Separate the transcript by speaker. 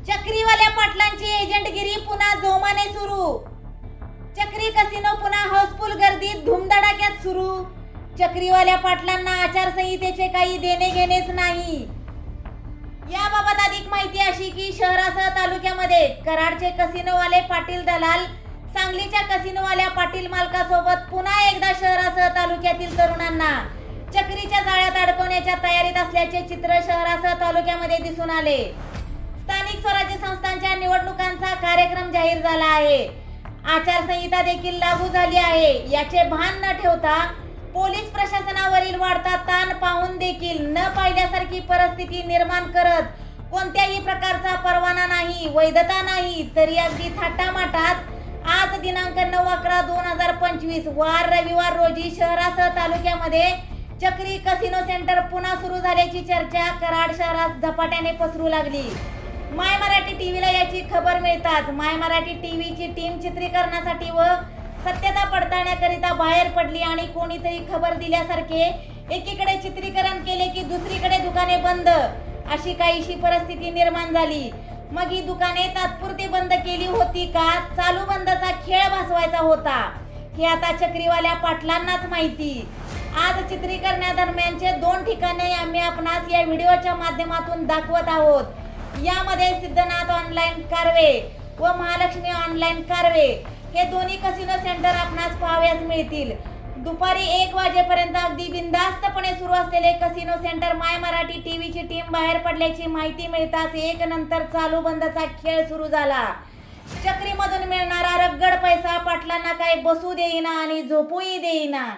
Speaker 1: चक्रीवाल्या पाटलांची एजंटगिरी पुन्हा जोमाने सुरू। चक्री कसिनो पुन्हा हाऊसफुल गर्दीत धूमधडाक्यात सुरू। चक्रीवाल्या पाटलांना आचारसंहितेचे काही देणे घेणेच नाही। याबाबत अधिक माहिती अशी की शहरासह तालुक्यामध्ये कराडचे कसिनोवाले पाटील दलाल सांगलीच्या कसिनोवाल्या पाटील मालकासोबत पुन्हा एकदा शहरासह तालुक्यातील तरुणांना चक्रीच्या जाळ्यात अडकवण्याच्या तयारीत असल्याचे चित्र शहरासह तालुक्यामध्ये दिसून आले। स्थानिक स्वराज्य संस्थांच्या निवडणुकांचा कार्यक्रम जाहीर झाला आहे। आचारसंहिता देखील लागू झाली आहे। याचे भान न ठेवता पोलीस प्रशासनावरील वाढता ताण पाहून देखील न पाहिल्यासारखी परिस्थिती निर्माण करत कोणत्याही प्रकारचा परवाना नाही, वैधता नाही, तरी अगदी थाटामाटात आज दिनांक 9/11/2025 वार रविवार रोजी शहरासह तालुक्यामध्ये चक्री कसिनो सेंटर पुन्हा सुरू झाल्याची चर्चा कराड शहरात झपाट्याने पसरू लागली। माय मराठी टीव्हीला याची खबर मिळताच माय मराठी टीव्हीची टीम चित्रीकरणासाठी व सत्यता पडताळण्याकरिता बाहेर पडली आणि कोणीतरी खबर दिल्यासारखे एकीकडे चित्रीकरण केले की दुसरीकडे दुकाने बंद अशी काहीशी परिस्थिती निर्माण झाली। मग ही दुकाने तात्पुरती बंद केली होती का चालू बंदचा खेळ भासवायचा होता हे आता चक्रीवाल्या पाटलांनाच माहिती। आज चित्रीकरणादरम्यानचे 2 ठिकाणे आम्ही आपणास या व्हिडिओच्या माध्यमातून दाखवत आहोत। यामध्ये सिद्धनाथ ऑनलाईन कारवे व महालक्ष्मी ऑनलाईन कारवे हे दोन्ही कसिनो सेंटर आपणास पाहावयास मिळतील। दुपारी 1 वाजेपर्यंत अगदी बिनधास्तपणे सुरू असलेले कसिनो सेंटर माय मराठी टीव्हीची टीम बाहेर पडल्याची माहिती मिळताच एक नंतर चालू बंदचा खेळ सुरू झाला। चक्रीमधून मिळणारा रगड पैसा पाटलांना काही बसू देईना आणि झोपूही देईना।